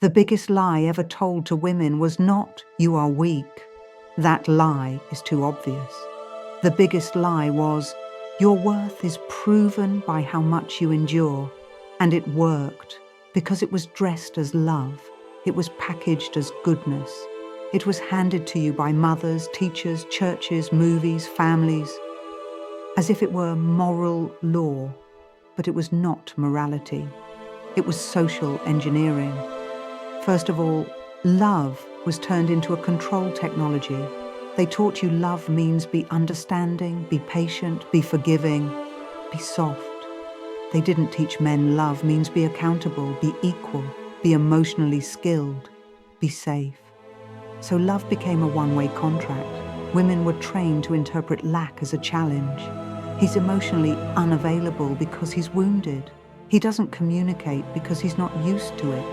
The biggest lie ever told to women was not, "You are weak." That lie is too obvious. The biggest lie was, "Your worth is proven by how much you endure." And it worked, because it was dressed as love. It was packaged as goodness. It was handed to you by mothers, teachers, churches, movies, families, as if it were moral law. But it was not morality. It was social engineering. First of all, love was turned into a control technology. They taught you love means be understanding, be patient, be forgiving, be soft. They didn't teach men love means be accountable, be equal, be emotionally skilled, be safe. So love became a one-way contract. Women were trained to interpret lack as a challenge. He's emotionally unavailable because he's wounded. He doesn't communicate because he's not used to it.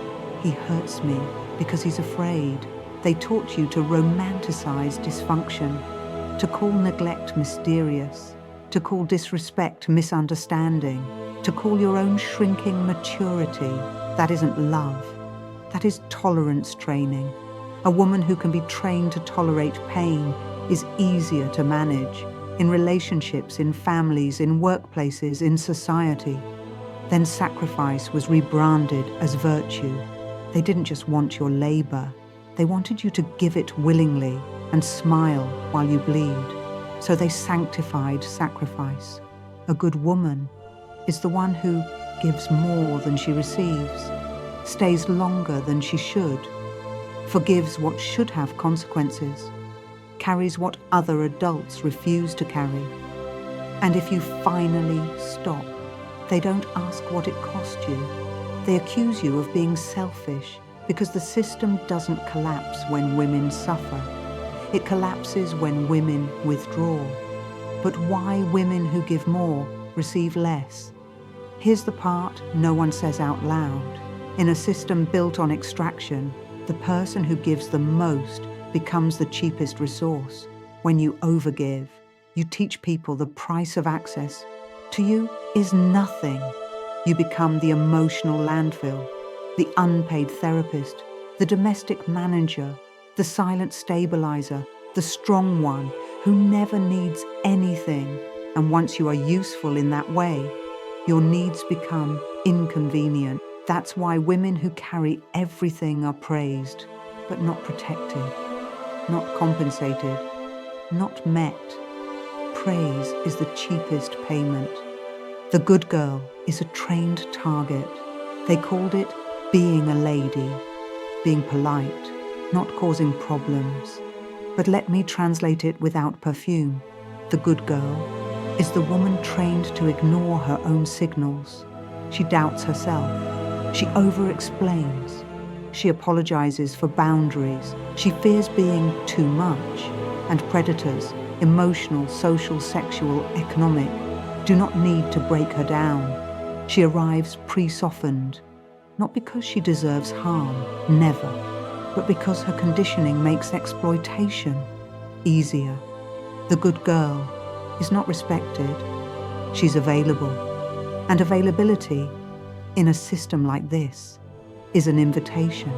He hurts me because he's afraid. They taught you to romanticize dysfunction, to call neglect mysterious, to call disrespect misunderstanding, to call your own shrinking maturity. That isn't love. That is tolerance training. A woman who can be trained to tolerate pain is easier to manage in relationships, in families, in workplaces, in society. Then sacrifice was rebranded as virtue. They didn't just want your labor. They wanted you to give it willingly and smile while you bleed. So they sanctified sacrifice. A good woman is the one who gives more than she receives, stays longer than she should, forgives what should have consequences, carries what other adults refuse to carry. And if you finally stop, they don't ask what it cost you. They accuse you of being selfish because the system doesn't collapse when women suffer. It collapses when women withdraw. But why women who give more receive less? Here's the part no one says out loud. In a system built on extraction, the person who gives the most becomes the cheapest resource. When you overgive, you teach people the price of access to you is nothing. You become the emotional landfill, the unpaid therapist, the domestic manager, the silent stabilizer, the strong one who never needs anything. And once you are useful in that way, your needs become inconvenient. That's why women who carry everything are praised, but not protected, not compensated, not met. Praise is the cheapest payment. The good girl is a trained target. They called it being a lady, being polite, not causing problems. But let me translate it without perfume. The good girl is the woman trained to ignore her own signals. She doubts herself. She over-explains. She apologizes for boundaries. She fears being too much. And predators, emotional, social, sexual, economic, do not need to break her down. She arrives pre-softened, not because she deserves harm, never, but because her conditioning makes exploitation easier. The good girl is not respected. She's available. And availability, in a system like this, is an invitation.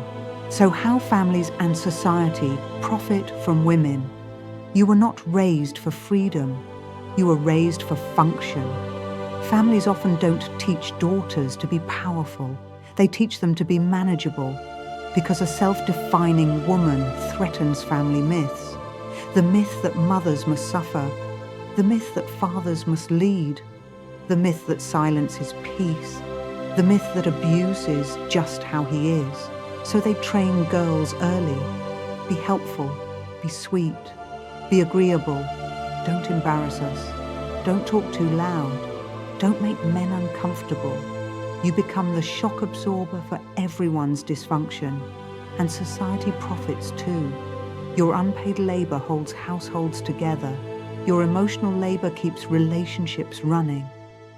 So how families and society profit from women? You were not raised for freedom. You were raised for function. Families often don't teach daughters to be powerful. They teach them to be manageable, because a self-defining woman threatens family myths. The myth that mothers must suffer, the myth that fathers must lead, the myth that silence is peace, the myth that abuse is just how he is. So they train girls early. Be helpful, be sweet, be agreeable, don't embarrass us, don't talk too loud, don't make men uncomfortable. You become the shock absorber for everyone's dysfunction, and society profits too. Your unpaid labor holds households together. Your emotional labor keeps relationships running.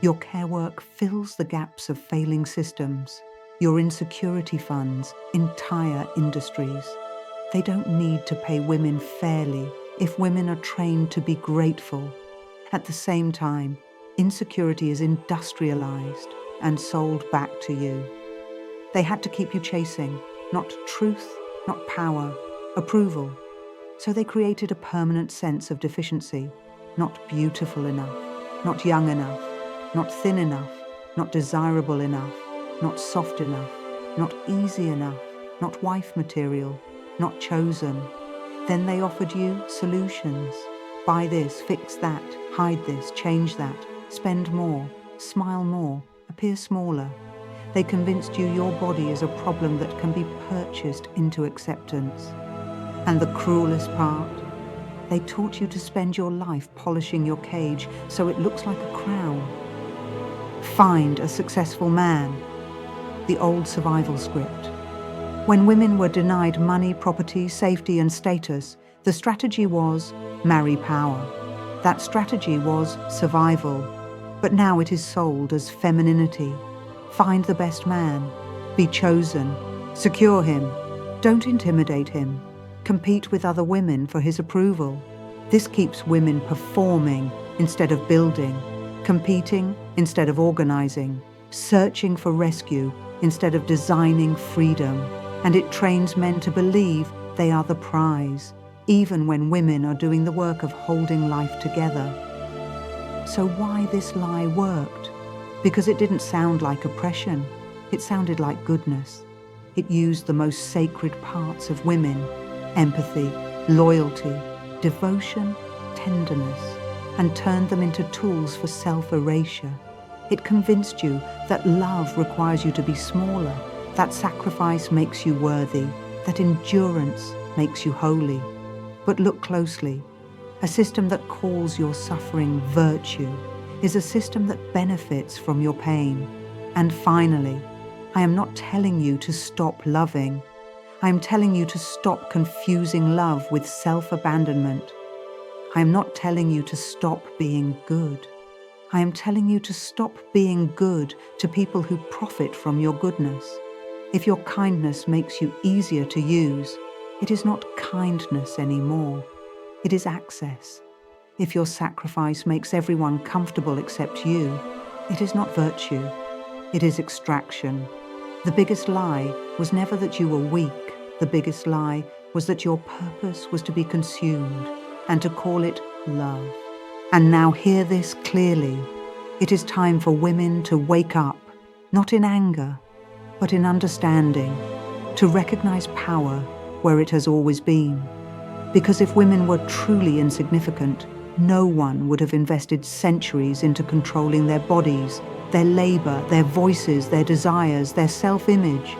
Your care work fills the gaps of failing systems. Your insecurity funds entire industries. They don't need to pay women fairly if women are trained to be grateful. At the same time, insecurity is industrialized and sold back to you. They had to keep you chasing, not truth, not power, approval. So they created a permanent sense of deficiency, not beautiful enough, not young enough, not thin enough, not desirable enough, not soft enough, not easy enough, not wife material, not chosen. Then they offered you solutions. Buy this, fix that, hide this, change that, spend more, smile more, appear smaller. They convinced you your body is a problem that can be purchased into acceptance. And the cruelest part, they taught you to spend your life polishing your cage so it looks like a crown. Find a successful man. The old survival script. When women were denied money, property, safety, and status, the strategy was marry power. That strategy was survival. But now it is sold as femininity. Find the best man. Be chosen. Secure him. Don't intimidate him. Compete with other women for his approval. This keeps women performing instead of building, competing instead of organizing, searching for rescue instead of designing freedom. And it trains men to believe they are the prize, even when women are doing the work of holding life together. So why this lie worked? Because it didn't sound like oppression. It sounded like goodness. It used the most sacred parts of women: empathy, loyalty, devotion, tenderness, and turned them into tools for self-erasure. It convinced you that love requires you to be smaller, that sacrifice makes you worthy, that endurance makes you holy. But look closely. A system that calls your suffering virtue is a system that benefits from your pain. And finally, I am not telling you to stop loving. I am telling you to stop confusing love with self-abandonment. I am not telling you to stop being good. I am telling you to stop being good to people who profit from your goodness. If your kindness makes you easier to use, it is not kindness anymore. It is access. If your sacrifice makes everyone comfortable except you, it is not virtue. It is extraction. The biggest lie was never that you were weak. The biggest lie was that your purpose was to be consumed and to call it love. And now hear this clearly. It is time for women to wake up, not in anger, but in understanding, to recognize power where it has always been. Because if women were truly insignificant, no one would have invested centuries into controlling their bodies, their labor, their voices, their desires, their self-image.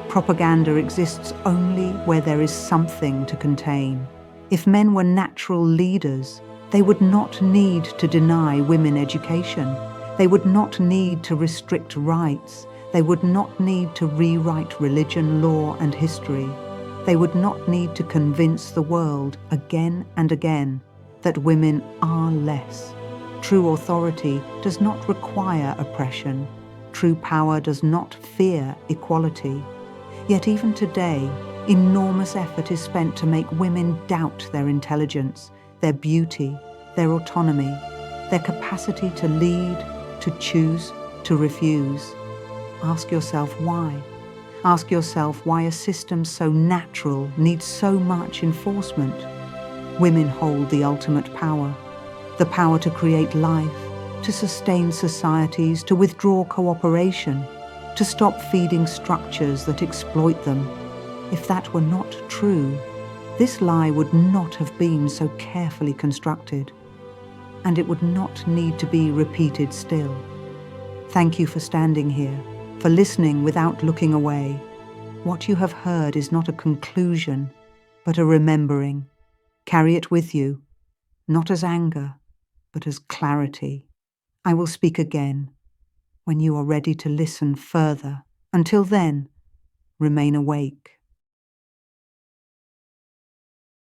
Propaganda exists only where there is something to contain. If men were natural leaders, they would not need to deny women education. They would not need to restrict rights. They would not need to rewrite religion, law, and history. They would not need to convince the world again and again that women are less. True authority does not require oppression. True power does not fear equality. Yet even today, enormous effort is spent to make women doubt their intelligence, their beauty, their autonomy, their capacity to lead, to choose, to refuse. Ask yourself why. Ask yourself why a system so natural needs so much enforcement. Women hold the ultimate power, the power to create life, to sustain societies, to withdraw cooperation, to stop feeding structures that exploit them. If that were not true, this lie would not have been so carefully constructed, and it would not need to be repeated still. Thank you for standing here, for listening without looking away. What you have heard is not a conclusion, but a remembering. Carry it with you, not as anger, but as clarity. I will speak again when you are ready to listen further. Until then, remain awake.